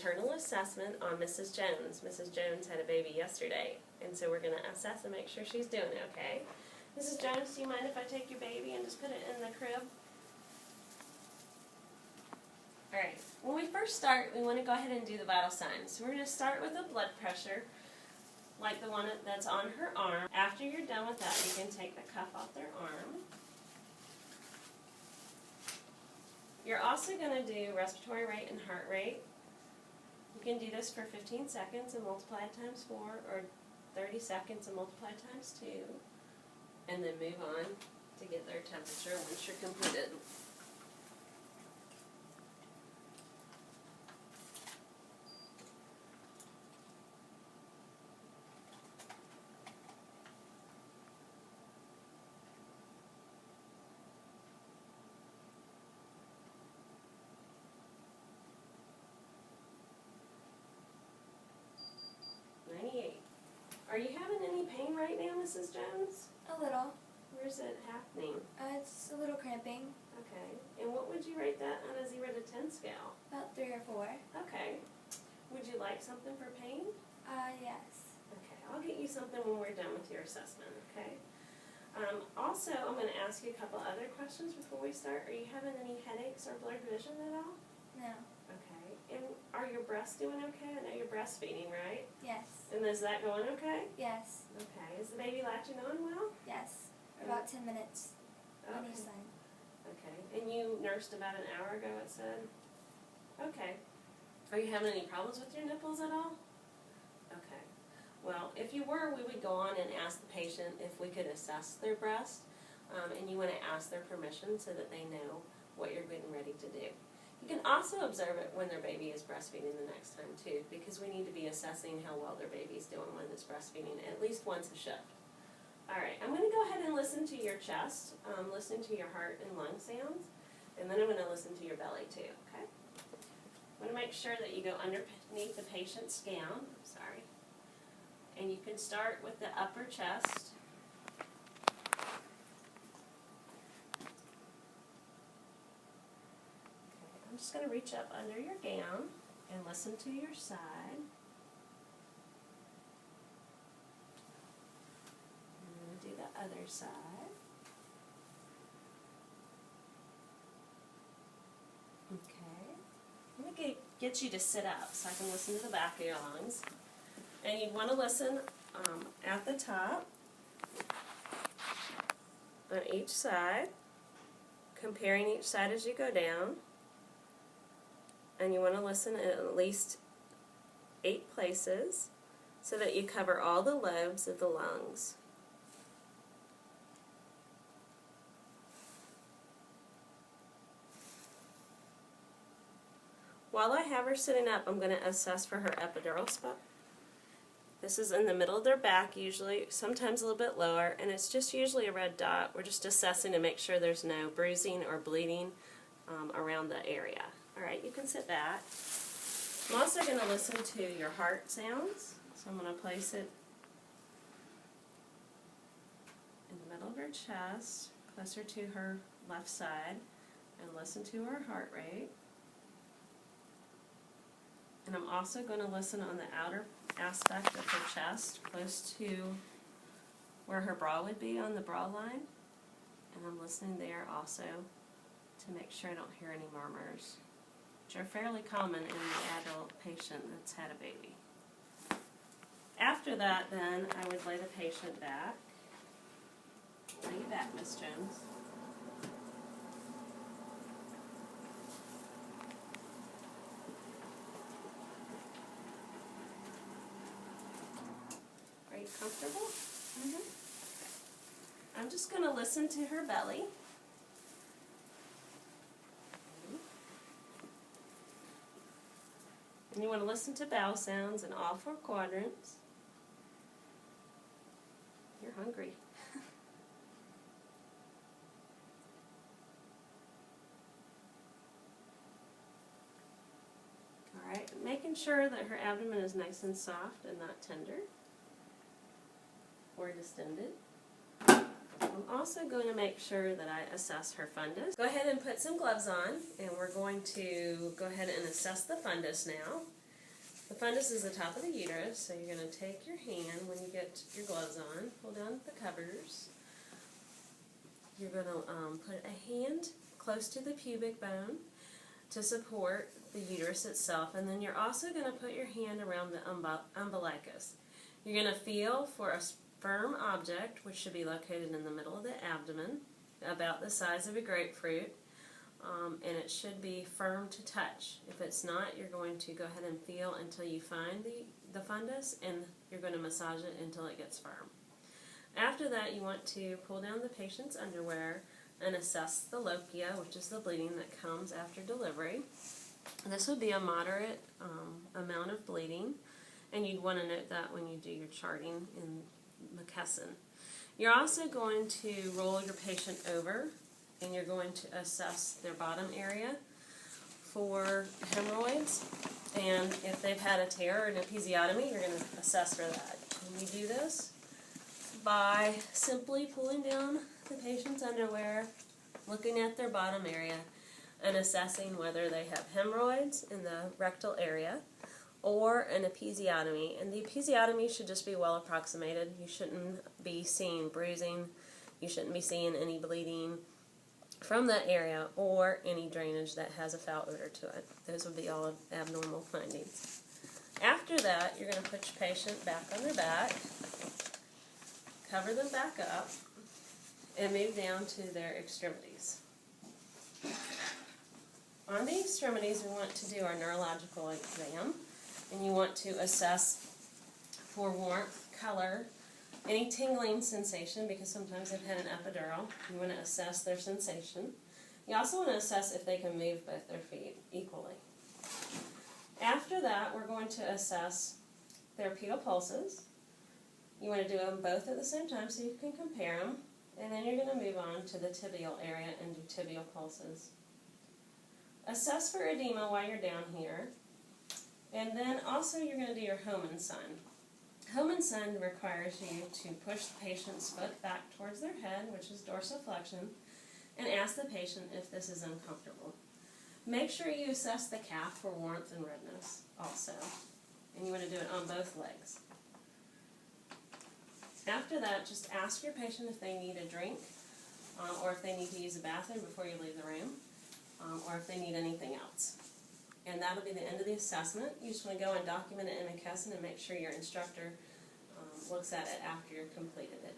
maternal assessment on Mrs. Jones. Mrs. Jones had a baby yesterday, and so we're going to assess and make sure she's doing okay. Mrs. Jones, do you mind if I take your baby and just put it in the crib? Alright, when we first start, we want to go ahead and do the vital signs. So we're going to start with a blood pressure, like the one that's on her arm. After you're done with that, you can take the cuff off their arm. You're also going to do respiratory rate and heart rate. You can do this for 15 seconds and multiply it times 4, or 30 seconds and multiply it times 2, and then move on to get their temperature once you're completed. Are you having any pain right now, Mrs. Jones? A little. Where's it happening? It's a little cramping. Okay. And what would you rate that on a 0 to 10 scale? About 3 or 4. Okay. Would you like something for pain? Yes. Okay. I'll get you something when we're done with your assessment, okay? Also, I'm going to ask you a couple other questions before we start. Are you having any headaches or blurred vision at all? No. Okay. And are your breasts doing okay? I know you're breastfeeding, right? Yes. And is that going okay? Yes. Okay. Is the baby latching on well? Yes. About 10 minutes on each side. Okay. And you nursed about an hour ago, it said? Okay. Are you having any problems with your nipples at all? Okay. Well, if you were, we would go on and ask the patient if we could assess their breast. And you want to ask their permission so that they know what you're getting ready to do. You can also observe it when their baby is breastfeeding the next time too, because we need to be assessing how well their baby's doing when it's breastfeeding at least once a shift. Alright, I'm going to go ahead and listen to your chest, listen to your heart and lung sounds, and then I'm going to listen to your belly too, okay? I'm going to make sure that you go underneath the patient's gown, and you can start with the upper chest. I'm just going to reach up under your gown and listen to your side. And do the other side. Okay. I'm going to get you to sit up so I can listen to the back of your lungs. And you want to listen at the top on each side, comparing each side as you go down. And you want to listen at least 8 places so that you cover all the lobes of the lungs. While I have her sitting up, I'm going to assess for her epidural spot. This is in the middle of their back usually, sometimes a little bit lower, and it's just usually a red dot. We're just assessing to make sure there's no bruising or bleeding around the area. Alright, you can sit back. I'm also going to listen to your heart sounds. So I'm going to place it in the middle of her chest, closer to her left side, and listen to her heart rate. And I'm also going to listen on the outer aspect of her chest, close to where her bra would be on the bra line. And I'm listening there also to make sure I don't hear any murmurs, which are fairly common in the adult patient that's had a baby. After that, then, I would lay the patient back. Lay you back, Miss Jones. Are you comfortable? Mm-hmm. Okay. I'm just going to listen to her belly. And you want to listen to bowel sounds in all 4 quadrants. You're hungry. Alright, making sure that her abdomen is nice and soft and not tender or distended. I'm also going to make sure that I assess her fundus. Go ahead and put some gloves on, and we're going to go ahead and assess the fundus now. The fundus is the top of the uterus, so you're going to take your hand when you get your gloves on, pull down the covers. You're going to put a hand close to the pubic bone to support the uterus itself, and then you're also going to put your hand around the umbilicus. You're going to feel for a firm object, which should be located in the middle of the abdomen, about the size of a grapefruit, and it should be firm to touch. If it's not, you're going to go ahead and feel until you find the fundus, and you're going to massage it until it gets firm. After that, you want to pull down the patient's underwear and assess the lopia, which is the bleeding that comes after delivery. This would be a moderate amount of bleeding, and you'd want to note that when you do your charting in McKesson. You're also going to roll your patient over, and you're going to assess their bottom area for hemorrhoids, and if they've had a tear or an episiotomy, you're going to assess for that. And you do this by simply pulling down the patient's underwear, looking at their bottom area, and assessing whether they have hemorrhoids in the rectal area or an episiotomy. And the episiotomy should just be well approximated. You shouldn't be seeing bruising, you shouldn't be seeing any bleeding from that area or any drainage that has a foul odor to it. Those would be all abnormal findings. After that, you're going to put your patient back on their back, cover them back up, and move down to their extremities. On the extremities, we want to do our neurological exam, and you want to assess for warmth, color, any tingling sensation, because sometimes they've had an epidural. You want to assess their sensation. You also want to assess if they can move both their feet equally. After that, we're going to assess their pedal pulses. You want to do them both at the same time so you can compare them. And then you're going to move on to the tibial area and do tibial pulses. Assess for edema while you're down here. And then also you're going to do your Homan sign. Homan sign requires you to push the patient's foot back towards their head, which is dorsiflexion, and ask the patient if this is uncomfortable. Make sure you assess the calf for warmth and redness also. And you want to do it on both legs. After that, just ask your patient if they need a drink, or if they need to use the bathroom before you leave the room, or if they need anything else. And that'll be the end of the assessment. You just want to go and document it in McKesson and make sure your instructor looks at it after you've completed it.